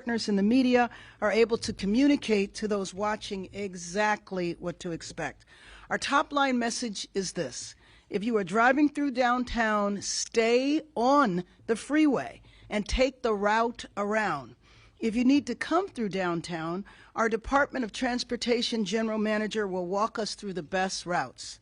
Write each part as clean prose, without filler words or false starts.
partners in the media are able to communicate to those watching exactly what to expect. Our top line message is this: if you are driving through downtown, stay on the freeway and take the route around. If you need to come through downtown, our Department of Transportation General Manager will walk us through the best routes.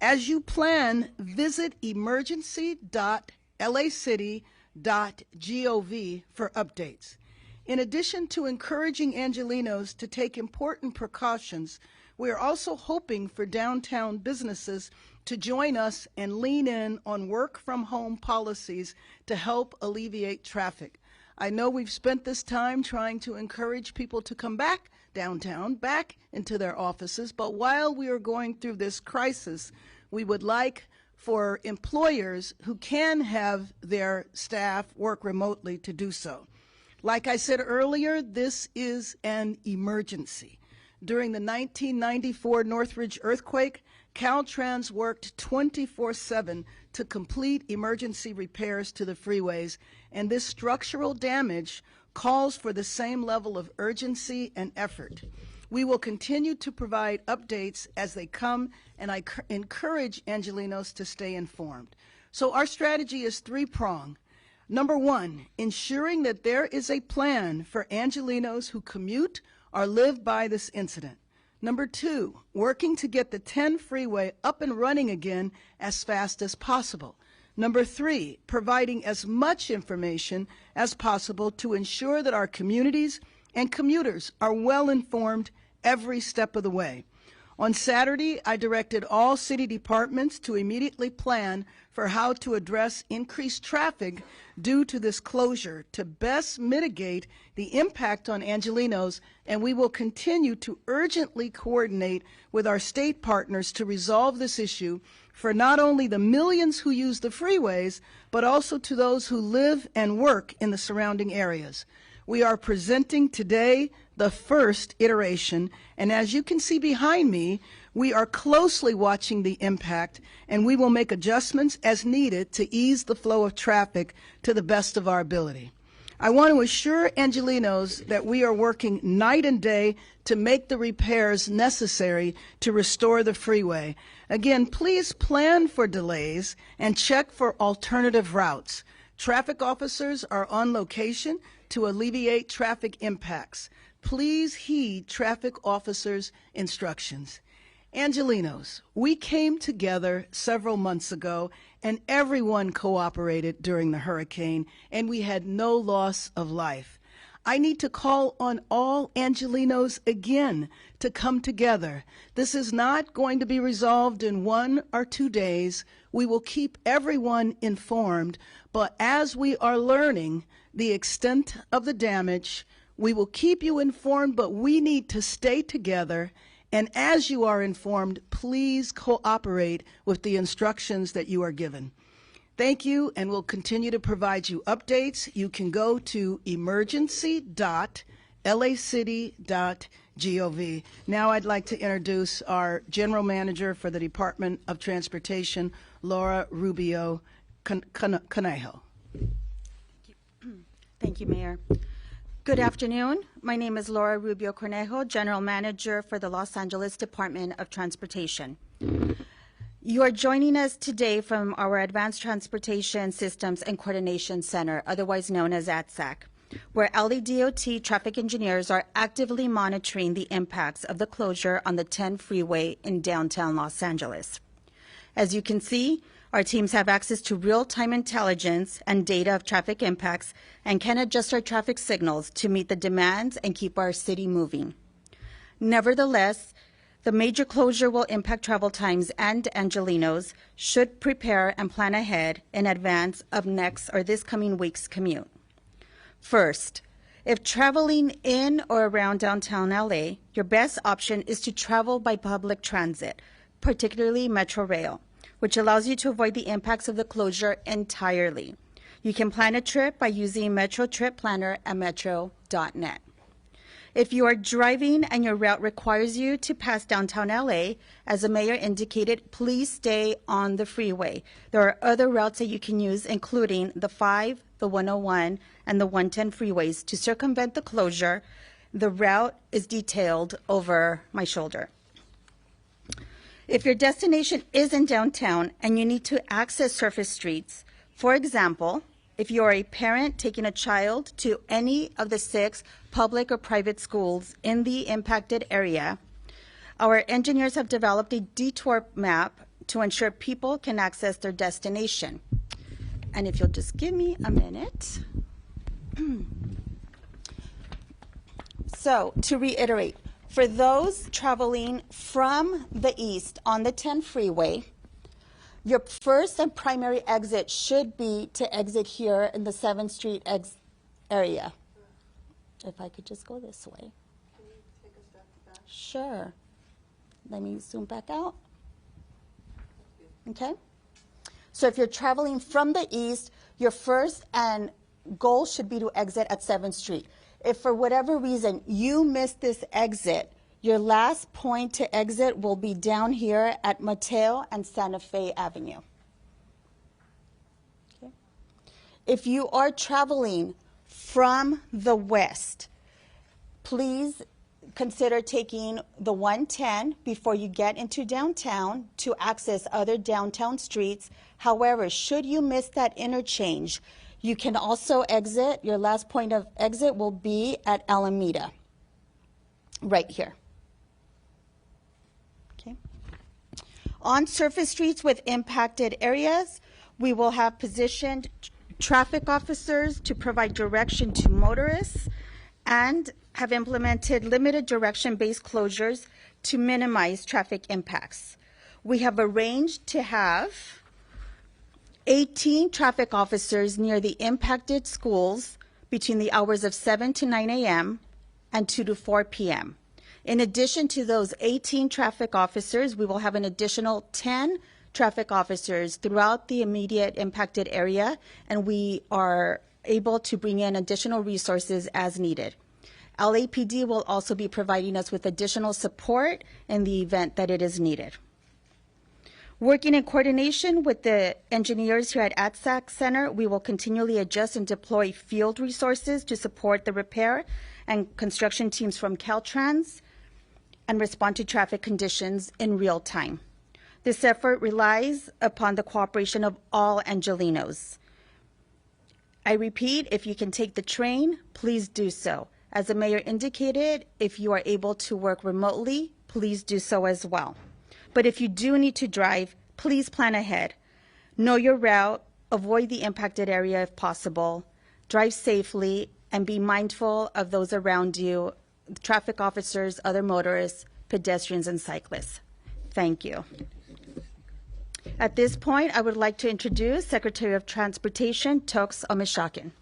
As you plan, visit emergency.lacity.gov for updates. In addition to encouraging Angelenos to take important precautions, we are also hoping for downtown businesses to join us and lean in on work-from-home policies to help alleviate traffic. I know we've spent this time trying to encourage people to come back downtown, back into their offices, but while we are going through this crisis, we would like for employers who can have their staff work remotely to do so. Like I said earlier, this is an emergency. During the 1994 Northridge earthquake, Caltrans worked 24/7 to complete emergency repairs to the freeways, and this structural damage calls for the same level of urgency and effort. We will continue to provide updates as they come, and I encourage Angelenos to stay informed. So our strategy is three-pronged. Number one, ensuring that there is a plan for Angelenos who commute or live by this incident. Number two, working to get the 10 freeway up and running again as fast as possible. Number three, providing as much information as possible to ensure that our communities and commuters are well informed every step of the way. On Saturday, I directed all city departments to immediately plan for how to address increased traffic due to this closure to best mitigate the impact on Angelenos, and we will continue to urgently coordinate with our state partners to resolve this issue for not only the millions who use the freeways, but also to those who live and work in the surrounding areas. We are presenting today the first iteration, and as you can see behind me, we are closely watching the impact, and we will make adjustments as needed to ease the flow of traffic to the best of our ability. I want to assure Angelenos that we are working night and day to make the repairs necessary to restore the freeway. Again, please plan for delays and check for alternative routes. Traffic officers are on location to alleviate traffic impacts. Please heed traffic officers' instructions. Angelenos, we came together several months ago and everyone cooperated during the hurricane, and we had no loss of life. I need to call on all Angelenos again to come together. This is not going to be resolved in 1 or 2 days. We will keep everyone informed, but as we are learning the extent of the damage, we will keep you informed, but we need to stay together. And as you are informed, please cooperate with the instructions that you are given. Thank you, and we'll continue to provide you updates. You can go to emergency.lacity.gov. Now I'd like to introduce our General Manager for the Department of Transportation, Laura Rubio Cornejo. Thank you, Mayor. Good afternoon. My name is Laura Rubio Cornejo, General Manager for the Los Angeles Department of Transportation. You are joining us today from our Advanced Transportation Systems and Coordination Center, otherwise known as ATSAC, where LADOT traffic engineers are actively monitoring the impacts of the closure on the 10 freeway in downtown Los Angeles. As you can see, our teams have access to real-time intelligence and data of traffic impacts and can adjust our traffic signals to meet the demands and keep our city moving. Nevertheless, the major closure will impact travel times, and Angelenos should prepare and plan ahead in advance of next or this coming week's commute. First, if traveling in or around downtown LA, your best option is to travel by public transit, particularly Metro Rail, which allows you to avoid the impacts of the closure entirely. You can plan a trip by using Metro Trip Planner at metro.net. If you are driving and your route requires you to pass downtown LA, as the mayor indicated, please stay on the freeway. There are other routes that you can use, including the 5, the 101, and the 110 freeways to circumvent the closure. The route is detailed over my shoulder. If your destination is in downtown and you need to access surface streets, for example, if you are a parent taking a child to any of the 6 public or private schools in the impacted area, our engineers have developed a detour map to ensure people can access their destination. And if you'll just give me a minute. So, to reiterate, for those traveling from the east on the 10 freeway, your first and primary exit should be to exit here in the 7th Street area. If I could just go this way. Can you take a step back? Sure. Let me zoom back out. Okay? So if you're traveling from the east, your first and goal should be to exit at 7th Street. If for whatever reason you miss this exit, your last point to exit will be down here at Mateo and Santa Fe Avenue. Okay. If you are traveling from the west, please consider taking the 110 before you get into downtown to access other downtown streets. However, should you miss that interchange, you can also exit. Your last point of exit will be at Alameda, right here. Okay. On surface streets with impacted areas, we will have positioned traffic officers to provide direction to motorists and have implemented limited direction-based closures to minimize traffic impacts. We have arranged to have 18 traffic officers near the impacted schools between the hours of 7 to 9 a.m. and 2 to 4 p.m. In addition to those 18 traffic officers, we will have an additional 10 traffic officers throughout the immediate impacted area, and we are able to bring in additional resources as needed. LAPD will also be providing us with additional support in the event that it is needed. Working in coordination with the engineers here at ATSAC Center, we will continually adjust and deploy field resources to support the repair and construction teams from Caltrans and respond to traffic conditions in real time. This effort relies upon the cooperation of all Angelenos. I repeat, if you can take the train, please do so. As the mayor indicated, if you are able to work remotely, please do so as well. But if you do need to drive, please plan ahead. Know your route, avoid the impacted area if possible, drive safely, and be mindful of those around you, traffic officers, other motorists, pedestrians, and cyclists. Thank you. At this point, I would like to introduce Secretary of Transportation, Toks Omishakin.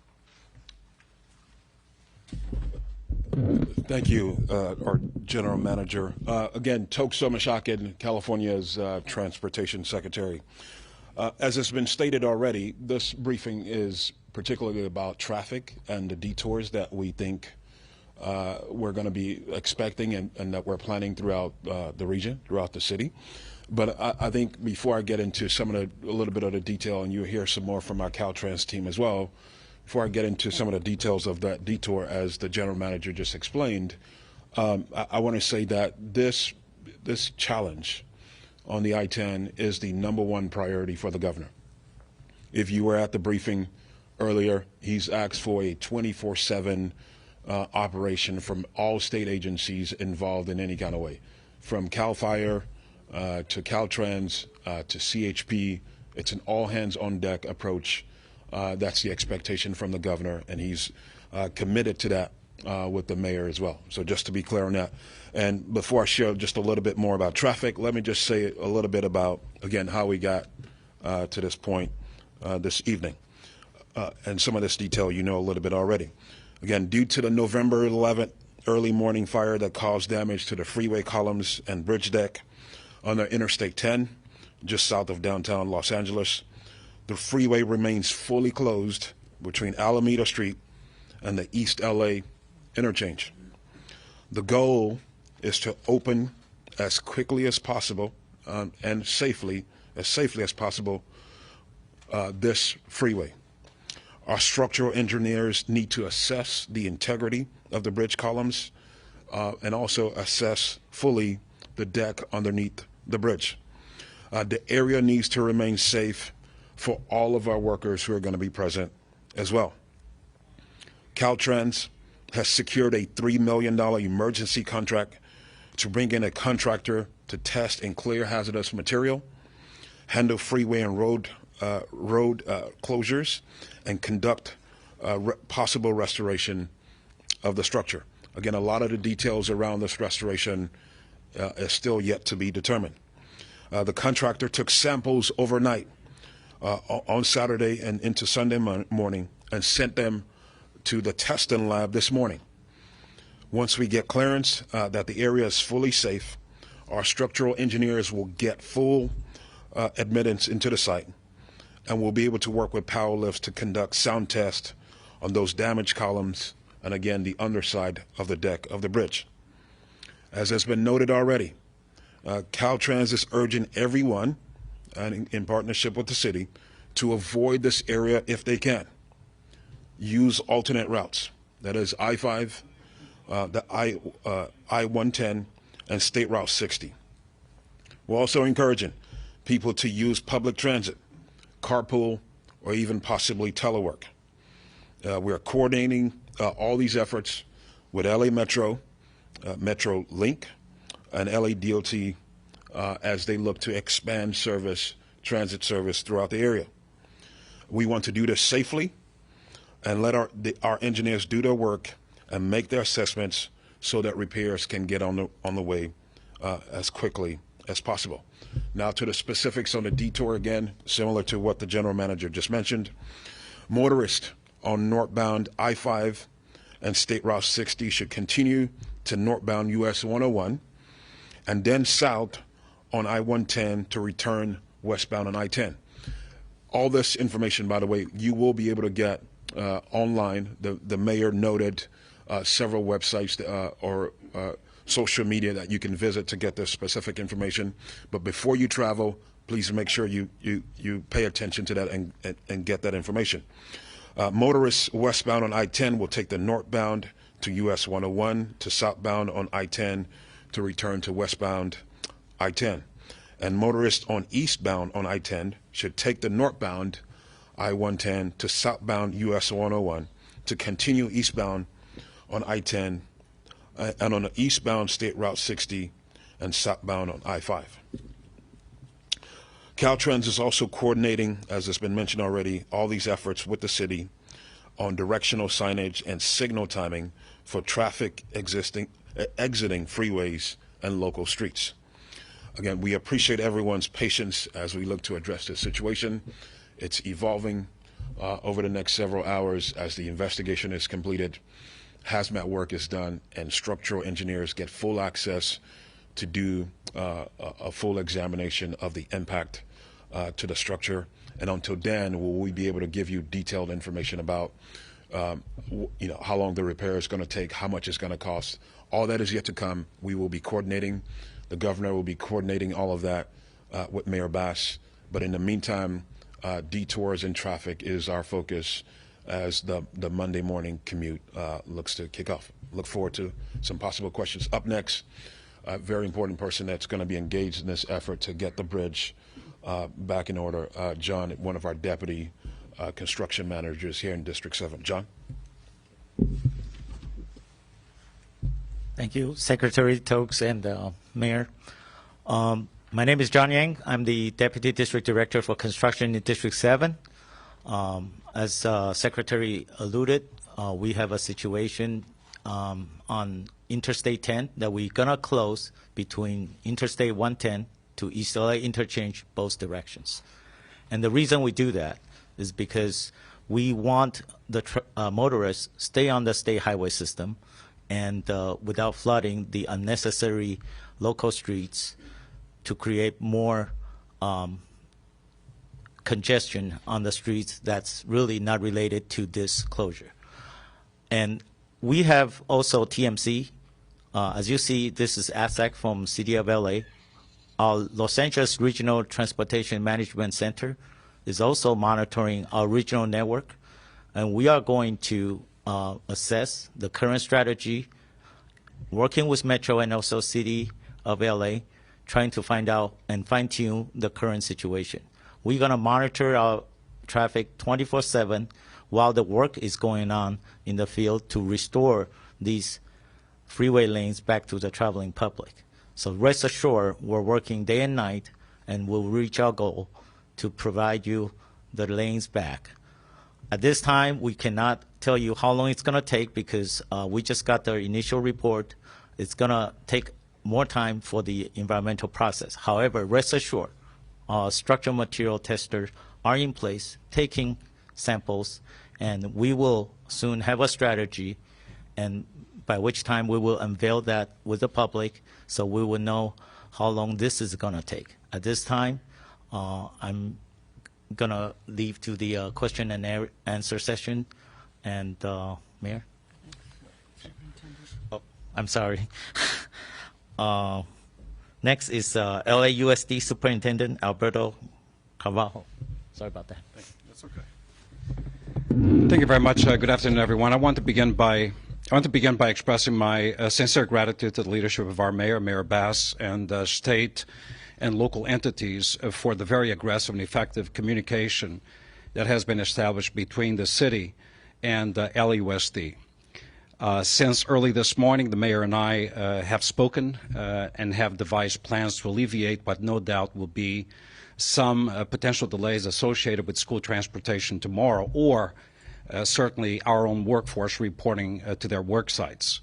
Thank you, our General Manager. Again, Toks Omishakin, California's Transportation Secretary. As has been stated already, this briefing is particularly about traffic and the detours that we think we're going to be expecting and that we're planning throughout the region, throughout the city. But I think before I get into a little bit of the detail, and you'll hear some more from our Caltrans team as well, before I get into some of the details of that detour, as the General Manager just explained, I want to say that this challenge on the I-10 is the #1 priority for the governor. If you were at the briefing earlier, he's asked for a 24/7 operation from all state agencies involved in any kind of way, from CAL FIRE to Caltrans to CHP. It's an all-hands-on-deck approach. That's the expectation from the governor, and he's committed to that with the mayor as well. So just to be clear on that. And before I share just a little bit more about traffic, let me just say a little bit about, again, how we got to this point this evening. And some of this detail you know a little bit already. Again, due to the November 11th early morning fire that caused damage to the freeway columns and bridge deck on the Interstate 10, just south of downtown Los Angeles, the freeway remains fully closed between Alameda Street and the East LA interchange. The goal is to open as quickly as possible and safely as possible this freeway. Our structural engineers need to assess the integrity of the bridge columns and also assess fully the deck underneath the bridge. The area needs to remain safe for all of our workers who are going to be present as well. Caltrans has secured a $3 million emergency contract to bring in a contractor to test and clear hazardous material, handle freeway and road closures, and conduct possible restoration of the structure. Again, a lot of the details around this restoration is still yet to be determined. The contractor took samples overnight on Saturday and into Sunday morning and sent them to the testing lab this morning. Once we get clearance that the area is fully safe, our structural engineers will get full admittance into the site, and we'll be able to work with power lifts to conduct sound tests on those damaged columns and, again, the underside of the deck of the bridge. As has been noted already, Caltrans is urging everyone, and in partnership with the city, to avoid this area if they can. Use alternate routes. That is I-5, the I-10, and State Route 60. We're also encouraging people to use public transit, carpool, or even possibly telework. We're coordinating all these efforts with LA Metro, Metro Link, and LA DOT as they look to expand transit service throughout the area. We want to do this safely and let our engineers do their work and make their assessments so that repairs can get on the way as quickly as possible. Now to the specifics on the detour, again, similar to what the general manager just mentioned. Motorists on northbound I-5 and State Route 60 should continue to northbound US 101 and then south on I-10 to return westbound on I-10. All this information, by the way, you will be able to get online. The mayor noted several websites or social media that you can visit to get this specific information. But before you travel, please make sure you pay attention to that and get that information. Motorists westbound on I-10 will take the northbound to US 101 to southbound on I-10 to return to westbound I-10. And motorists on eastbound on I-10 should take the northbound I-110 to southbound US 101 to continue eastbound on I-10 and on the eastbound State Route 60 and southbound on I-5. Caltrans is also coordinating, as has been mentioned already, all these efforts with the city on directional signage and signal timing for traffic exiting freeways and local streets. Again, we appreciate everyone's patience as we look to address this situation. It's evolving over the next several hours as the investigation is completed, hazmat work is done, and structural engineers get full access to do a full examination of the impact to the structure. And until then, will we be able to give you detailed information about how long the repair is going to take, how much it's going to cost. All that is yet to come. We will be coordinating. The governor will be coordinating all of that with Mayor Bass. But in the meantime, detours and traffic is our focus as the Monday morning commute looks to kick off. Look forward to some possible questions. Up next, a very important person that's going to be engaged in this effort to get the bridge back in order, John, one of our deputy construction managers here in District 7. John? Thank you, Secretary Tokes and Mayor. My name is John Yang. I'm the Deputy District Director for Construction in District 7. As Secretary alluded, we have a situation on Interstate 10 that we're going to close between Interstate 110 to East LA Interchange, both directions. And the reason we do that is because we want the motorists stay on the state highway system and without flooding the unnecessary local streets to create more congestion on the streets that's really not related to this closure. And we have also TMC. As you see, this is ASAC from City of LA. Our Los Angeles Regional Transportation Management Center is also monitoring our regional network. and we are going to assess the current strategy, working with Metro and also City of LA, trying to find out and fine-tune the current situation. We're going to monitor our traffic 24/7 while the work is going on in the field to restore these freeway lanes back to the traveling public. So rest assured, we're working day and night, and we'll reach our goal to provide you the lanes back. At this time, we cannot tell you how long it's going to take because we just got the initial report. It's going to take more time for the environmental process. However, rest assured, structural material testers are in place taking samples, and we will soon have a strategy, and by which time we will unveil that with the public so we will know how long this is going to take. At this time, I'm going to leave to the question and answer session. And Mayor? Oh, I'm sorry. Next is LAUSD Superintendent Alberto Carvalho. Sorry about that. That's okay. Thank you very much. Good afternoon, everyone. I want to begin by expressing my sincere gratitude to the leadership of our mayor, Mayor Bass, and state and local entities for the very aggressive and effective communication that has been established between the city and LAUSD. Since early this morning, the mayor and I have spoken and have devised plans to alleviate what no doubt will be some potential delays associated with school transportation tomorrow, or certainly our own workforce reporting to their work sites.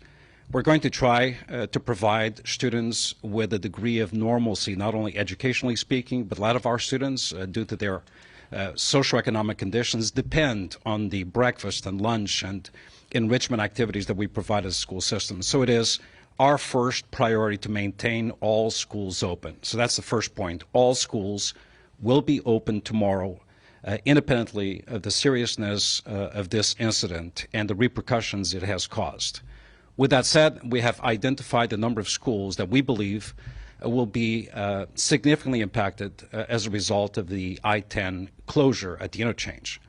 We're going to try to provide students with a degree of normalcy, not only educationally speaking, but a lot of our students, due to their socioeconomic conditions, depend on the breakfast and lunch and enrichment activities that we provide as a school system. So it is our first priority to maintain all schools open. So that's the first point. All schools will be open tomorrow, independently of the seriousness of this incident and the repercussions it has caused. With that said, we have identified a number of schools that we believe will be significantly impacted as a result of the I-10 closure at the interchange.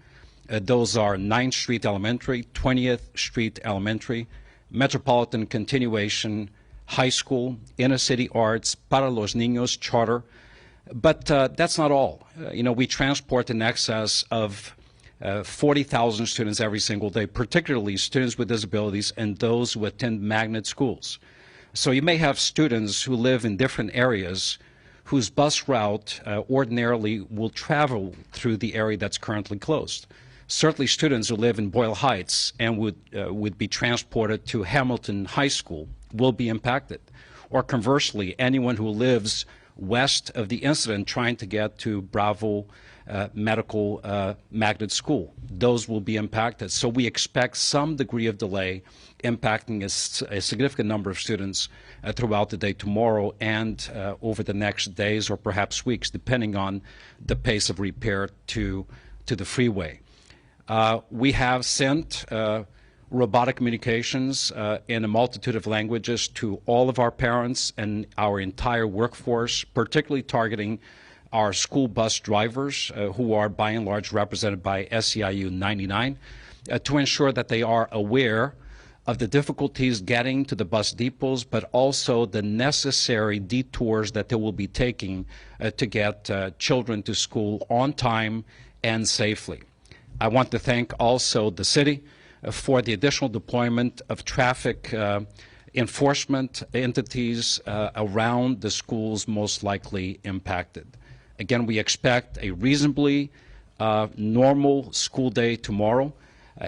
Those are 9th Street Elementary, 20th Street Elementary, Metropolitan Continuation High School, Inner City Arts, Para los Niños Charter. But that's not all. We transport in excess of 40,000 students every single day, particularly students with disabilities and those who attend magnet schools. So you may have students who live in different areas whose bus route ordinarily will travel through the area that's currently closed. Certainly students who live in Boyle Heights and would be transported to Hamilton High School will be impacted. Or conversely, anyone who lives west of the incident trying to get to Bravo Medical Magnet School, those will be impacted. So we expect some degree of delay impacting a significant number of students throughout the day tomorrow and over the next days or perhaps weeks, depending on the pace of repair to the freeway. We have sent robotic communications in a multitude of languages to all of our parents and our entire workforce, particularly targeting our school bus drivers, who are by and large represented by SEIU 99, to ensure that they are aware of the difficulties getting to the bus depots, but also the necessary detours that they will be taking to get children to school on time and safely. I want to thank also the city for the additional deployment of traffic enforcement entities around the schools most likely impacted. Again, we expect a reasonably normal school day tomorrow,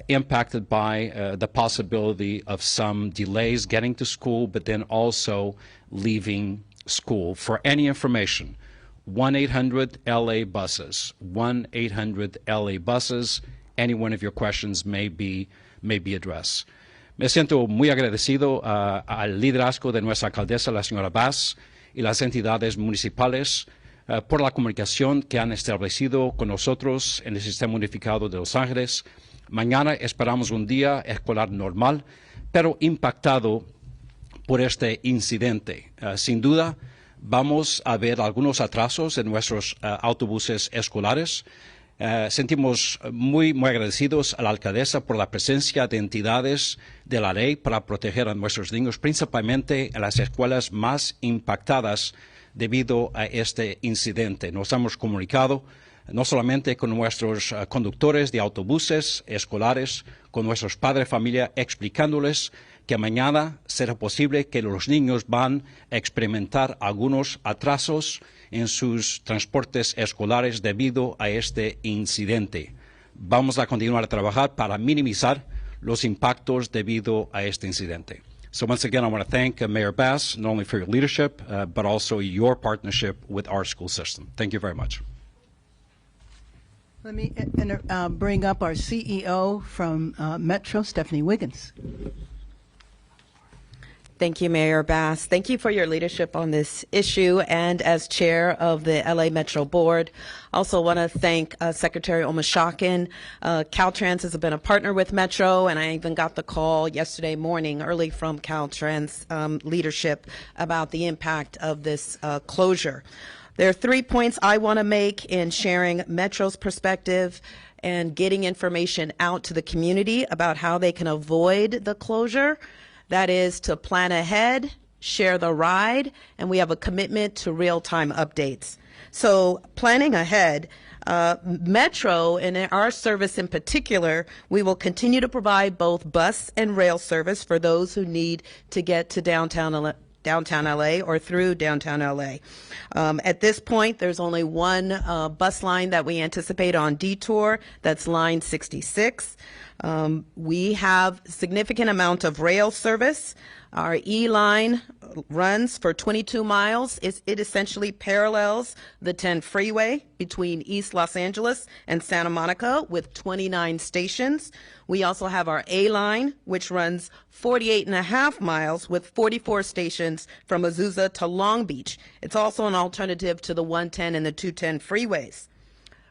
impacted by the possibility of some delays getting to school, but then also leaving school. For any information, 1-800-LA-BUSES, 1-800-LA-BUSES. Any one of your questions may be addressed. Me siento muy agradecido al liderazgo de nuestra alcaldesa, la señora Bass, y las entidades municipales por la comunicación que han establecido con nosotros en el Sistema Unificado de Los Ángeles. Mañana esperamos un día escolar normal, pero impactado por este incidente. Sin duda, vamos a ver algunos atrasos en nuestros autobuses escolares. Sentimos muy agradecidos a la alcaldesa por la presencia de entidades de la ley para proteger a nuestros niños, principalmente en las escuelas más impactadas debido a este incidente. Nos hemos comunicado no solamente con nuestros conductores de autobuses escolares, con nuestros padres de familia, explicándoles que mañana será posible que los niños van a experimentar algunos atrasos en sus transportes escolares debido a este incidente. Vamos a continuar a trabajar para minimizar los impactos debido a este incidente. So once again, I want to thank Mayor Bass, not only for your leadership, but also your partnership with our school system. Thank you very much. Let me bring up our CEO from Metro, Stephanie Wiggins. Thank you, Mayor Bass. Thank you for your leadership on this issue. And as chair of the LA Metro Board, I also want to thank Secretary Omashakin. Caltrans has been a partner with Metro, and I even got the call yesterday morning early from Caltrans leadership about the impact of this closure. There are 3 points I want to make in sharing Metro's perspective and getting information out to the community about how they can avoid the closure. That is to plan ahead, share the ride, and we have a commitment to real-time updates. So planning ahead, Metro, and our service in particular, we will continue to provide both bus and rail service for those who need to get to downtown LA or through downtown LA. At this point, there's only one bus line that we anticipate on Detour. That's line 66. We have significant amount of rail service. Our E-line runs for 22 miles. It essentially parallels the 10 freeway between East Los Angeles and Santa Monica with 29 stations. We also have our A-line, which runs 48.5 miles with 44 stations from Azusa to Long Beach. It's also an alternative to the 110 and the 210 freeways.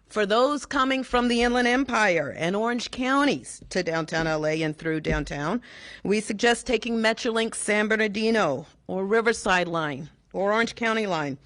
For those coming from the Inland Empire and Orange counties to downtown LA and through downtown, we suggest taking Metrolink San Bernardino or Riverside Line or Orange County Line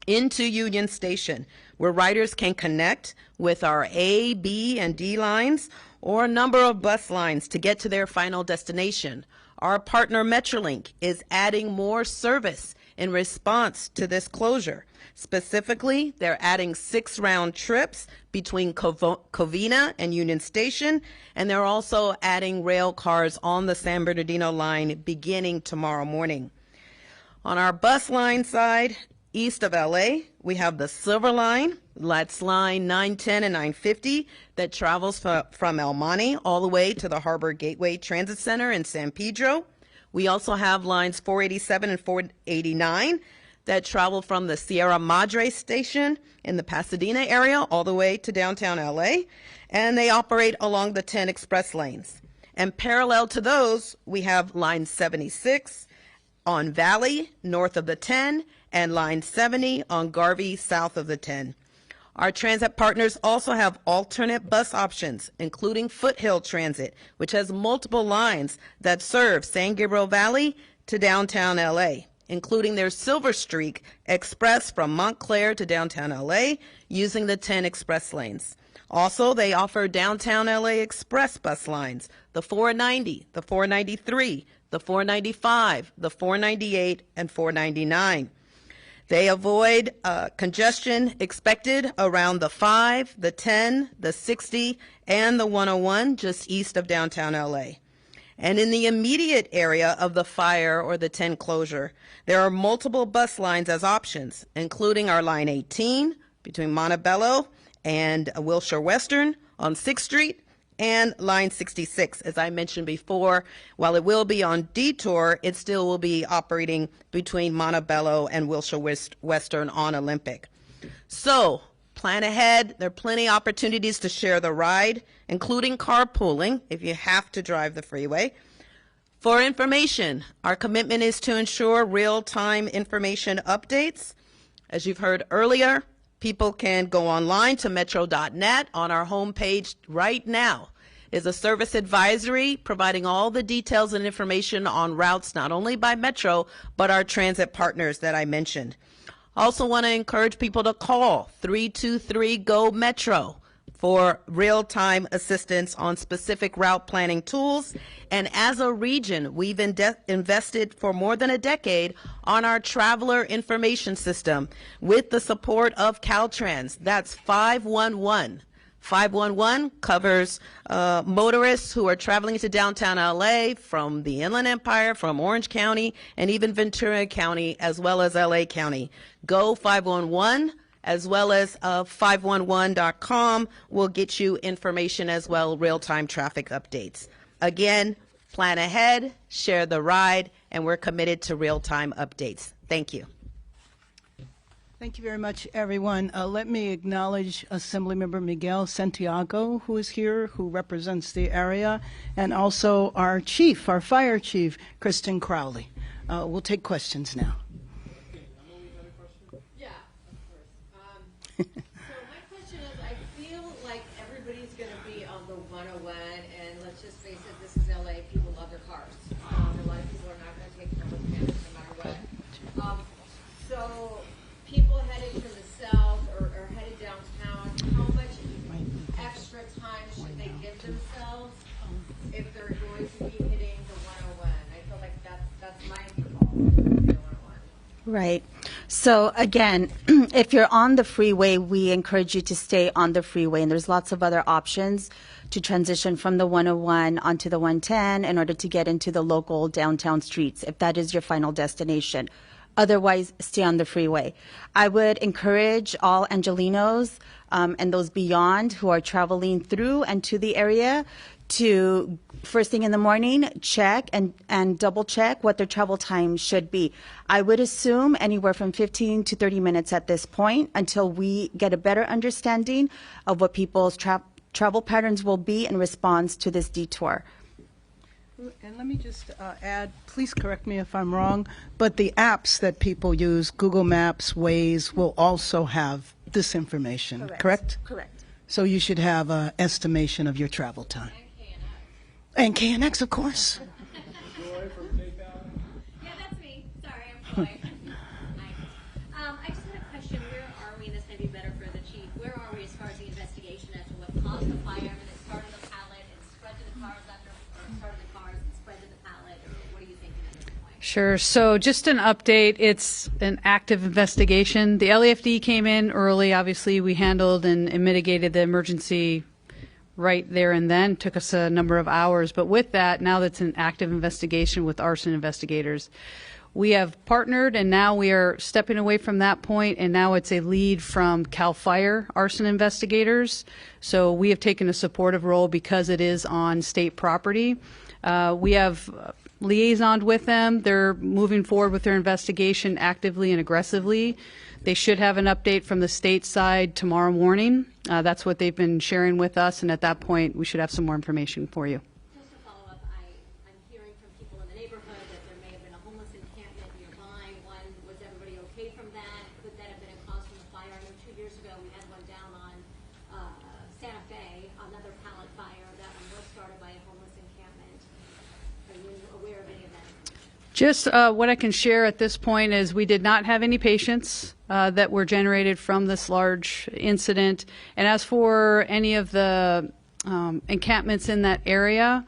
into Union Station, where riders can connect with our A, B, and D lines or a number of bus lines to get to their final destination. Our partner Metrolink is adding more service in response to this closure. Specifically, they're adding 6 round trips between Covina and Union Station, and they're also adding rail cars on the San Bernardino line beginning tomorrow morning. On our bus line side, east of LA, we have the Silver Line. That's line 910 and 950 that travels from El Monte all the way to the Harbor Gateway Transit Center in San Pedro. We also have lines 487 and 489 that travel from the Sierra Madre station in the Pasadena area all the way to downtown LA, and they operate along the 10 express lanes. And parallel to those, we have line 76 on Valley, north of the 10, and line 70 on Garvey, south of the 10. Our transit partners also have alternate bus options, including Foothill Transit, which has multiple lines that serve San Gabriel Valley to downtown LA, including their Silver Streak Express from Montclair to downtown LA using the 10 express lanes. Also, they offer downtown LA express bus lines, the 490, the 493, the 495, the 498, and 499. They avoid congestion expected around the 5, the 10, the 60, and the 101 just east of downtown LA. And in the immediate area of the fire or the 10 closure, there are multiple bus lines as options, including our line 18 between Montebello and Wilshire Western on 6th Street, and line 66. As I mentioned before, while it will be on Detour, it still will be operating between Montebello and Wilshire Western on Olympic. So plan ahead. There are plenty of opportunities to share the ride, including carpooling if you have to drive the freeway. For information, our commitment is to ensure real-time information updates. As you've heard earlier, people can go online to metro.net. On our homepage right now is a service advisory providing all the details and information on routes not only by Metro, but our transit partners that I mentioned. Also want to encourage people to call 323-GO-METRO, for real-time assistance on specific route planning tools. And as a region, we've invested for more than a decade on our traveler information system with the support of Caltrans. That's 511. 511 covers motorists who are traveling to downtown LA from the Inland Empire, from Orange County, and even Ventura County, as well as LA County. Go 511, as well as 511.com will get you information as well, real-time traffic updates. Again, plan ahead, share the ride, and we're committed to real-time updates. Thank you. Thank you very much, everyone. Let me acknowledge Assemblymember Miguel Santiago, who is here, who represents the area, and also our chief, our fire chief, Kristen Crowley. We'll take questions now. Yeah, of course. So my question is, I feel like everybody's going to be on the 101, and let's just face it, this is LA. People love their cars. A lot of people are not going to take public transit no matter what. So people headed from the south or headed downtown, how much extra time should they give themselves if they're going to be hitting the 101? I feel like that's my fault, the 101. Right. So again, if you're on the freeway, we encourage you to stay on the freeway, and there's lots of other options to transition from the 101 onto the 110 in order to get into the local downtown streets, if that is your final destination. Otherwise, stay on the freeway. I would encourage all Angelenos and those beyond who are traveling through and to the area to, first thing in the morning, check and double check what their travel time should be. I would assume anywhere from 15 to 30 minutes at this point until we get a better understanding of what people's travel patterns will be in response to this detour. And let me just add, please correct me if I'm wrong, but the apps that people use, Google Maps, Waze, will also have this information, correct? Correct. So you should have an estimation of your travel time. And KNX, of course. Yeah, that's me. Sorry, I'm Joy. I just had a question. Where are we, and this may be better for the chief, where are we as far as the investigation as to what caused the fire? I mean, it started the pallet and spread to the cars after, or started the cars and spread to the pallet, or what are you thinking at this point? Sure. So just an update. It's an active investigation. The LAFD came in early. Obviously, we handled and mitigated the emergency right there and then. Took us a number of hours. But with that, now that's an active investigation with arson investigators. We have partnered, and now we are stepping away from that point, and now it's a lead from CAL FIRE arson investigators. So we have taken a supportive role because it is on state property. We have liaisoned with them. They're moving forward with their investigation actively and aggressively. They should have an update from the state side tomorrow morning. That's what they've been sharing with us, and at that point, we should have some more information for you. Just to follow up, I'm hearing from people in the neighborhood that there may have been a homeless encampment nearby. One, was everybody okay from that? Could that have been a cause from the fire? I know 2 years ago we had one down on Santa Fe, another pallet fire. That one was started by a homeless encampment. Are you aware of any of that? Just what I can share at this point is we did not have any patients that were generated from this large incident. And as for any of the encampments in that area,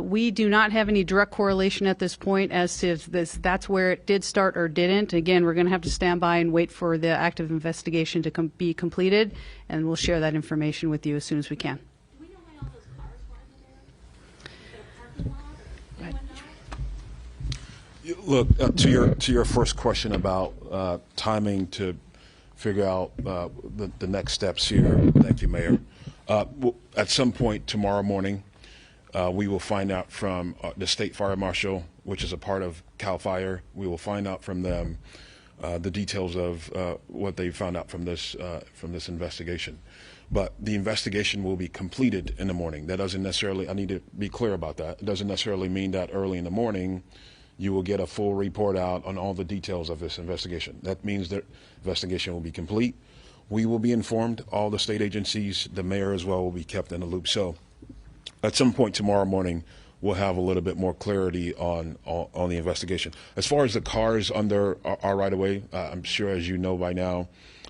we do not have any direct correlation at this point as to that's where it did start or didn't. Again, we're going to have to stand by and wait for the active investigation to be completed, and we'll share that information with you as soon as we can. Do we know why all those cars were in there? Is it a parking lot? Anyone know? Look, to your first question about timing to figure out the next steps here. Thank you, Mayor. At some point tomorrow morning, we will find out from the State Fire Marshal, which is a part of CAL FIRE. We will find out from them the details of what they found out from this investigation. But the investigation will be completed in the morning. That doesn't necessarily, I need to be clear about that. It doesn't necessarily mean that early in the morning you will get a full report out on all the details of this investigation. That means the investigation will be complete. We will be informed. All the state agencies, the mayor as well, will be kept in the loop. So at some point tomorrow morning, we'll have a little bit more clarity on the investigation. As far as the cars under our right-of-way, I'm sure, as you know by now,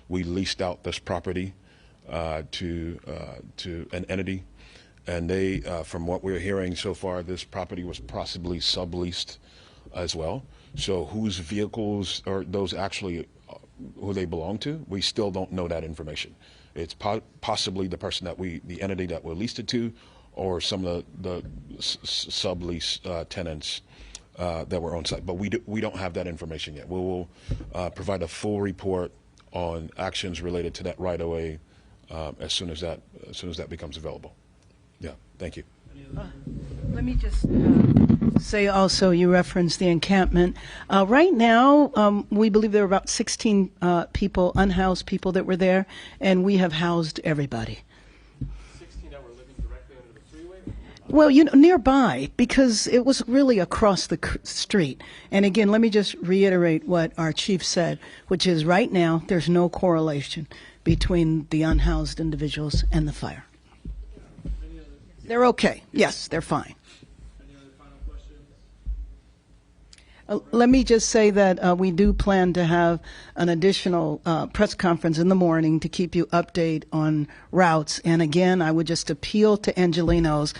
we leased out this property to an entity, and they, from what we're hearing so far, this property was possibly subleased as well. So whose vehicles are those actually, who they belong to? We still don't know that information. It's possibly the person that the entity that we leased it to, or some of the sublease tenants that were on site. But we don't have that information yet. We will provide a full report on actions related to that right away as soon as that becomes available. Yeah, thank you. Let me just say also, you referenced the encampment. Right now, we believe there were about 16 people, unhoused people that were there, and we have housed everybody. 16 that were living directly under the freeway? Well, nearby, because it was really across the street. And again, let me just reiterate what our chief said, which is right now there's no correlation between the unhoused individuals and the fire. They're okay. Yes, they're fine. Any other final questions? Let me just say that we do plan to have an additional press conference in the morning to keep you updated on routes. And again, I would just appeal to Angelenos.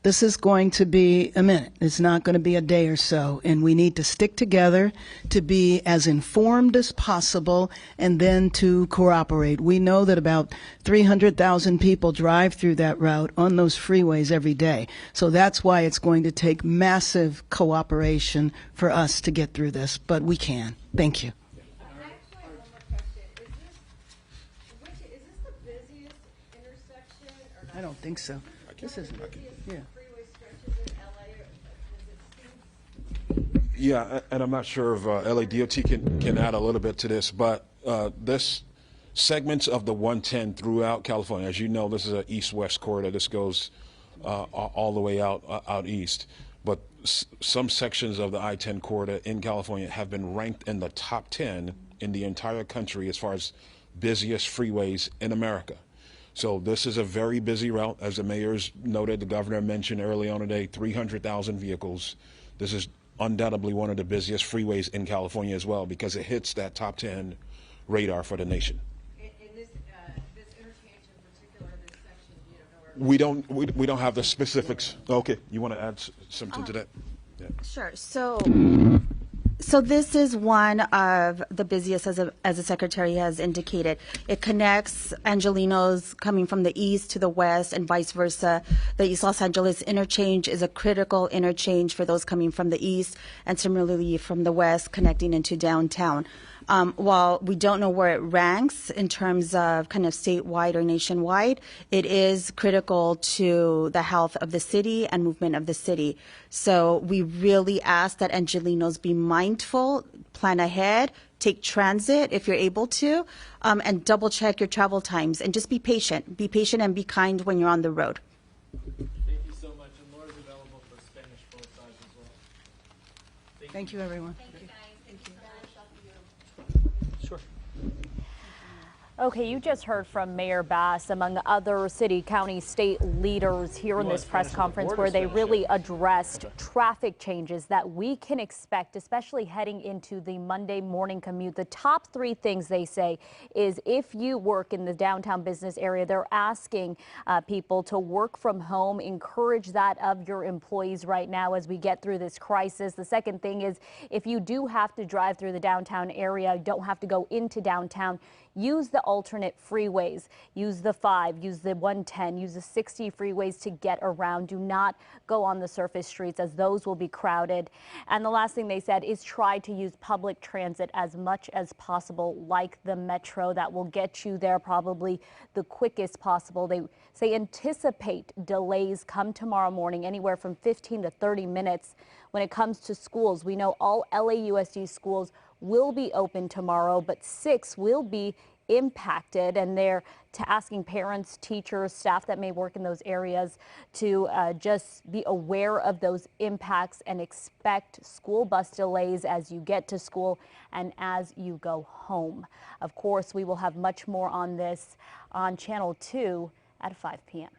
This is going to be a minute. It's not going to be a day or so. And we need to stick together to be as informed as possible and then to cooperate. We know that about 300,000 people drive through that route on those freeways every day. So that's why it's going to take massive cooperation for us to get through this. But we can. Thank you. Actually, I have one more question. Is this the busiest intersection or not? I don't think so. This isn't. Yeah. Freeway stretches in LA, or does it seem? Yeah, and I'm not sure if LADOT can add a little bit to this, but this segments of the 110 throughout California, as you know, this is an east-west corridor. This goes all the way out east. But some sections of the I-10 corridor in California have been ranked in the top 10 in the entire country as far as busiest freeways in America. So this is a very busy route. As the mayor's noted, the governor mentioned early on today, 300,000 vehicles. This is undoubtedly one of the busiest freeways in California as well, because it hits that top 10 radar for the nation. In this interchange in particular, this section, you don't know where. We don't have the specifics. Okay, you want to add something to that? Yeah. Sure. So this is one of the busiest, as the secretary has indicated. It connects Angelenos coming from the east to the west and vice versa. The East Los Angeles interchange is a critical interchange for those coming from the east, and similarly from the west connecting into downtown. While we don't know where it ranks in terms of kind of statewide or nationwide, it is critical to the health of the city and movement of the city. So we really ask that Angelenos be mindful, plan ahead, take transit if you're able to, and double check your travel times, and just be patient. Be patient and be kind when you're on the road. Thank you so much. And Laura's available for Spanish both sides as well. Thank you, everyone. Thank you, guys. Thank you. Sure. Okay, you just heard from Mayor Bass, among other city, county, state leaders here in this press conference where they really addressed traffic changes that we can expect, especially heading into the Monday morning commute. The top three things they say is if you work in the downtown business area, they're asking people to work from home, encourage that of your employees right now as we get through this crisis. The second thing is if you do have to drive through the downtown area, you don't have to go into downtown, use the alternate freeways. Use the 5, use the 110, use the 60 freeways to get around. Do not go on the surface streets, as those will be crowded. And the last thing they said is try to use public transit as much as possible, like the metro. That will get you there probably the quickest possible. They say anticipate delays come tomorrow morning, anywhere from 15 to 30 minutes. When it comes to schools, we know all LAUSD schools will be open tomorrow, but 6 will be impacted, and they're asking parents, teachers, staff that may work in those areas to just be aware of those impacts and expect school bus delays as you get to school and as you go home. Of course, we will have much more on this on Channel 2 at 5 p.m.